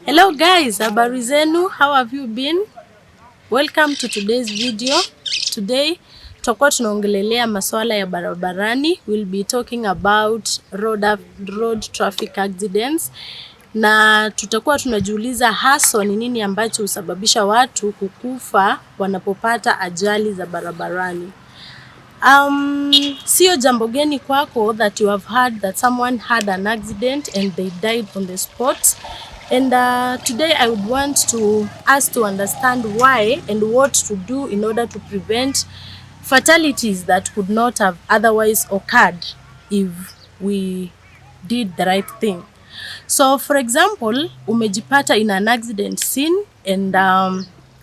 Hello guys, habari zenu, how have you been? Welcome to today's video. Today tutakuwa tunaongelelea masuala ya barabarani. We'll be talking about road traffic accidents. Na tutakuwa tunajiuliza hasa ni nini ambacho husababisha watu kukufa wanapopata ajali za barabarani. Sio jambo geni kwako that you have heard that someone had an accident and they died on the spot. And today I would want us to understand why and what to do in order to prevent fatalities that could not have otherwise occurred if we did the right thing. So for example, umejipata in an accident scene and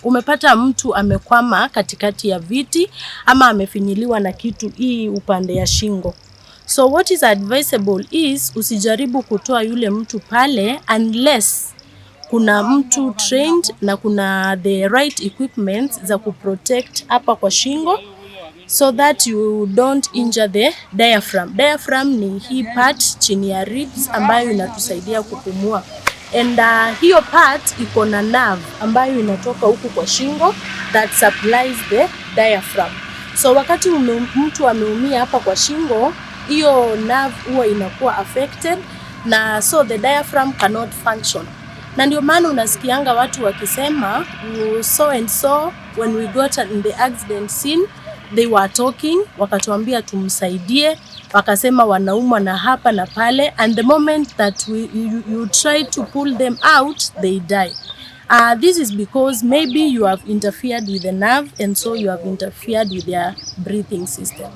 umepata mtu amekwama katikati ya viti ama amefinyiliwa na kitu hii upande ya shingo. So what is advisable is usijaribu kutoa yule mtu pale unless kuna mtu trained na kuna the right equipment za kuprotect hapa kwa shingo so that you don't injure the diaphragm. Diaphragm ni hii part chini ya ribs ambayo inatusaidia kupumua. And hiyo part iko na nerve ambayo inatoka huku kwa shingo that supplies the diaphragm. So wakati mtu ameumia hapa kwa shingo, hiyo nerve huwa inakuwa affected na so the diaphragm cannot function. Na ndio maana unasikianga watu wakisema so and so when we got in the accident scene they were talking, wakatuambia tumsaidie, wakasema wanaumwa na hapa na pale, and the moment that you try to pull them out they die. This is because maybe you have interfered with the nerve and so you have interfered with their breathing system.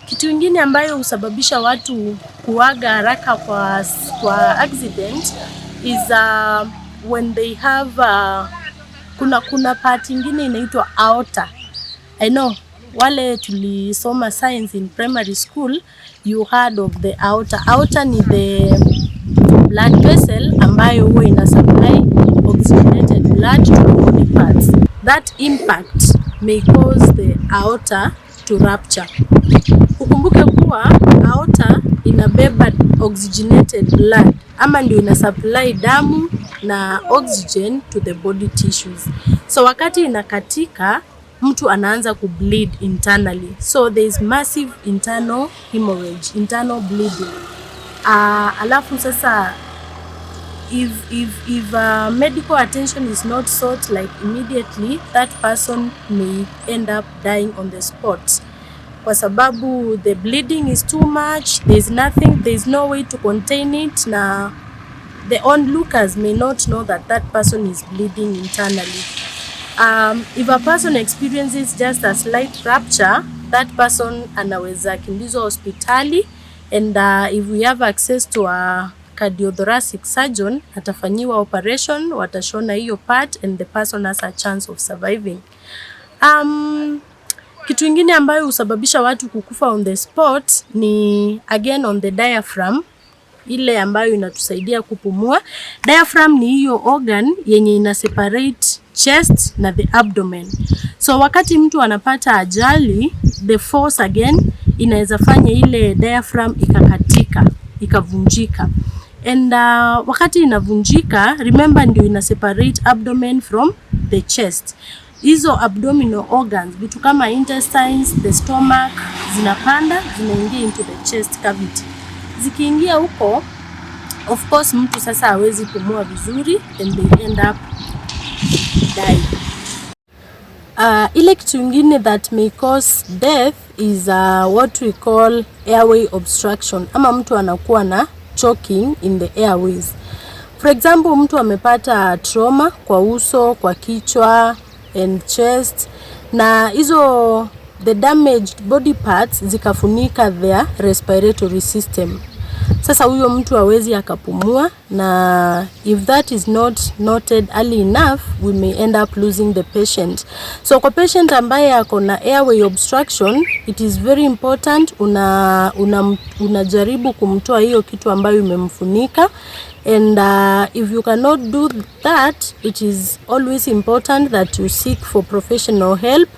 Kitu ingine ambayo husababisha watu kuaga haraka kwa accident is when they have kuna part ingine inaitwa aorta. I know wale tulisoma science in primary school, you heard of the aorta. Aorta ni the blood vessel ambayo huwa ina supply oxygenated blood to the body parts. That impact may cause the aorta to rupture. Ukumbuke kuwa aorta inabeba oxygenated blood ama ndio ina supply damu na oxygen to the body tissues. So wakati inakatika, mtu anaanza kubleed internally. So there is massive internal hemorrhage, internal bleeding. Alafu sasa if medical attention is not sought like immediately, that person may end up dying on the spot. Kwa sababu the bleeding is too much, there is no way to contain it, na the onlookers may not know that that person is bleeding internally. If a person experiences just a slight rupture, that person anaweza kimbizwa hospitali, and if we have access to a cardiothoracic surgeon, atafanyiwa operation, watashona hiyo part and the person has a chance of surviving. Kitu ingine ambayo husababisha watu kukufa on the spot ni again on the diaphragm, ile ambayo inatusaidia kupumua. Diaphragm ni hiyo organ yenye ina separate chest na the abdomen. So wakati mtu anapata ajali, the force again inaweza fanya ile diaphragm ikakatika, ikavunjika. And wakati inavunjika, remember ndio ina separate abdomen from the chest. Hizo abdominal organs, vitu kama intestines, the stomach, zinapanda, zinaingia into the chest cavity. Zikiingia huko, of course mtu sasa hawezi pumua vizuri and they end up dying. Ile kitu ingine that may cause death is what we call airway obstruction, ama mtu anakuwa na choking in the airways. For example, mtu amepata trauma kwa uso, kwa kichwa and chest, na hizo the damaged body parts zikafunika their respiratory system. Sasa huyo mtu hawezi akapumua, na if that is not noted early enough, we may end up losing the patient. So kwa patient ambaye ako na airway obstruction, it is very important unajaribu kumtoa hiyo kitu ambayo imemfunika. And if you cannot do that, it is always important that you seek for professional help,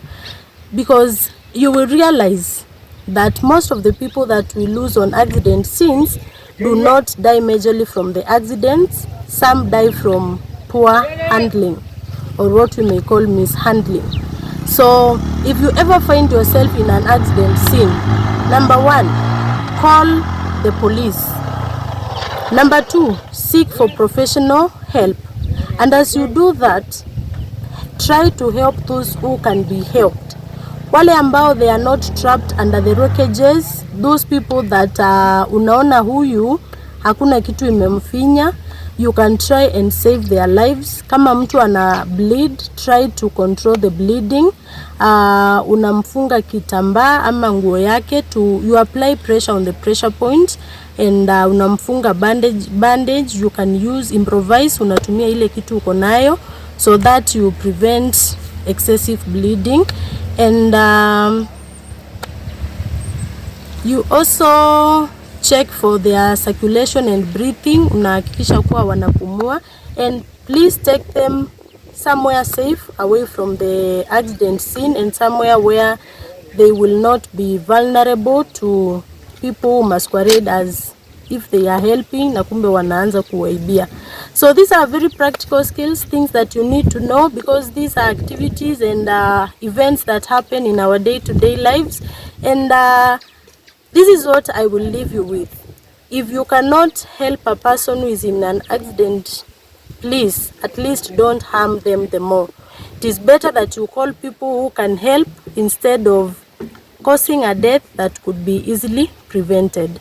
because you will realize that most of the people that we lose on accident scenes do not die majorly from the accidents. Some die from poor handling, or what we may call mishandling. So if you ever find yourself in an accident scene, number 1, call the police. Number 2, seek for professional help. And as you do that, try to help those who can be helped. Wale ambao they are not trapped under the rockages, those people that unaona huyu hakuna kitu imemfinya, you can try and save their lives. Kama mtu ana bleed, try to control the bleeding. Unamfunga kitambaa ama nguo yake, you apply pressure on the pressure point, and unamfunga bandage. You can use improvise, unatumia ile kitu uko nayo, so that you prevent excessive bleeding. And you also check for their circulation and breathing. Unahakikisha kuwa wanapumua, and please take them somewhere safe away from the accident scene, and somewhere where they will not be vulnerable to people who masquerade as if they are helping na kumbe wanaanza kuwaibia. So these are very practical skills, things that you need to know, because these are activities and events that happen in our day-to-day lives. And this is what I will leave you with. If you cannot help a person who is in an accident, please, at least don't harm them the more. It is better that you call people who can help instead of causing a death that could be easily prevented.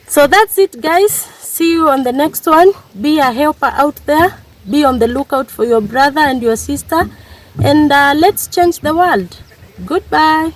So that's it, guys. See you on the next one. Be a helper out there. Be on the lookout for your brother and your sister. And let's change the world. Goodbye.